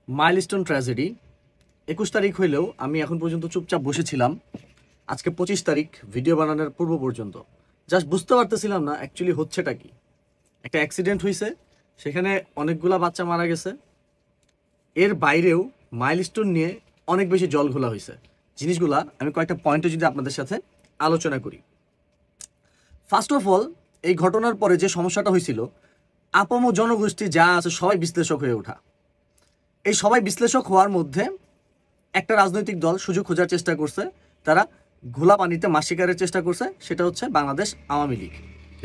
Milestone tragedy 21 তারিখ হইলেও আমি এখন পর্যন্ত চুপচাপ বসেছিলাম। আজকে 25 তারিখ, ভিডিও বানানোর পূর্ব পর্যন্ত জাস্ট বুঝতে পারতেছিলাম না অ্যাকচুয়ালি হচ্ছেটা কি। একটা অ্যাক্সিডেন্ট হয়েছে, সেখানে অনেকগুলা বাচ্চা মারা গেছে। এর বাইরেও মাইলস্টোন নিয়ে অনেক বেশি জল ঘোলা হয়েছে। জিনিসগুলা আমি কয়েকটা পয়েন্টে যদি আপনাদের সাথে আলোচনা করি। ফার্স্ট অফ অল, এই ঘটনার পরে যে সমস্যাটা হয়েছিল, আপম জনগোষ্ঠী যা আছে সবাই বিশ্লেষক হয়ে ওঠা। এই সবাই বিশ্লেষক হওয়ার মধ্যে একটা রাজনৈতিক দল সুযোগ খোঁজার চেষ্টা করছে, তারা ঘোলা পানিতে মাছ শিকারের চেষ্টা করছে, সেটা হচ্ছে বাংলাদেশ আওয়ামী লীগ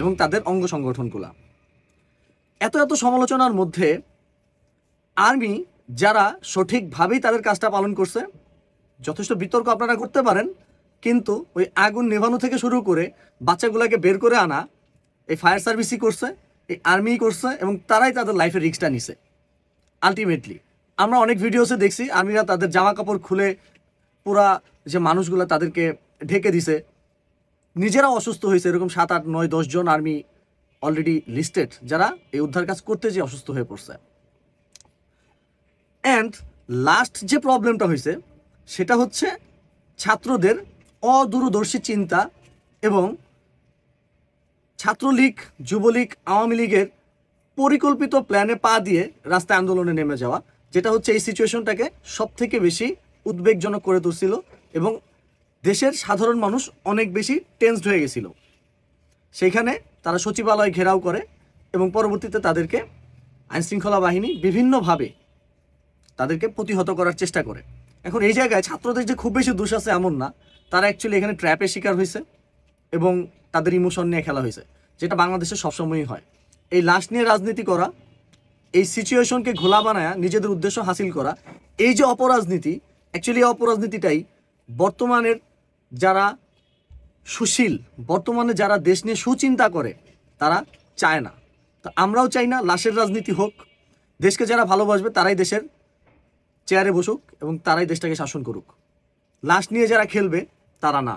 এবং তাদের অঙ্গ সংগঠনগুলা। এত এত সমালোচনার মধ্যে আর্মি যারা সঠিকভাবেই তাদের কাজটা পালন করছে, যথেষ্ট বিতর্ক আপনারা করতে পারেন, কিন্তু ওই আগুন নেভানো থেকে শুরু করে বাচ্চাগুলোকে বের করে আনা এই ফায়ার সার্ভিসই করছে, এই আর্মিই করছে, এবং তারাই তাদের লাইফের রিস্কটা নিছে। আলটিমেটলি আমরা অনেক ভিডিওসে দেখছি আর্মিরা তাদের জামা কাপড় খুলে পুরা যে মানুষগুলো তাদেরকে ঢেকে দিছে, নিজেরাও অসুস্থ হয়েছে। এরকম 7, 8, 9, 10 জন আর্মি অলরেডি লিস্টেড যারা এই উদ্ধার কাজ করতে যে অসুস্থ হয়ে পড়ছে। অ্যান্ড লাস্ট যে প্রবলেমটা হয়েছে সেটা হচ্ছে ছাত্রদের অদূরদর্শী চিন্তা এবং ছাত্রলীগ, যুবলীগ, আওয়ামী লীগের পরিকল্পিত প্ল্যানে পা দিয়ে রাস্তায় আন্দোলনে নেমে যাওয়া, যেটা হচ্ছে এই সিচুয়েশনটাকে সব থেকে বেশি উদ্বেগজনক করে তুলছিল এবং দেশের সাধারণ মানুষ অনেক বেশি টেন্সড হয়ে গেছিল। সেইখানে তারা সচিবালয় ঘেরাও করে এবং পরবর্তীতে তাদেরকে আইনশৃঙ্খলা বাহিনী বিভিন্নভাবে তাদেরকে প্রতিহত করার চেষ্টা করে। এখন এই জায়গায় ছাত্রদের যে খুব বেশি দোষ আছে এমন না, তারা অ্যাকচুয়ালি এখানে ট্র্যাপের শিকার হয়েছে এবং তাদের ইমোশন নিয়ে খেলা হয়েছে, যেটা বাংলাদেশে সবসময়ই হয়। এই লাশ নিয়ে রাজনীতি করা, এই সিচুয়েশনকে ঘোলা বানায়া নিজেদের উদ্দেশ্য হাসিল করা, এই যে অপরাজনীতি, অ্যাকচুয়ালি এই অপরাজনীতিটাই বর্তমানের যারা সুশীল, বর্তমানে যারা দেশ নিয়ে সুচিন্তা করে, তারা চায় না। তো আমরাও চাই না লাশের রাজনীতি হোক। দেশকে যারা ভালোবাসবে তারাই দেশের চেয়ারে বসুক এবং তারাই দেশটাকে শাসন করুক। লাশ নিয়ে যারা খেলবে তারা না।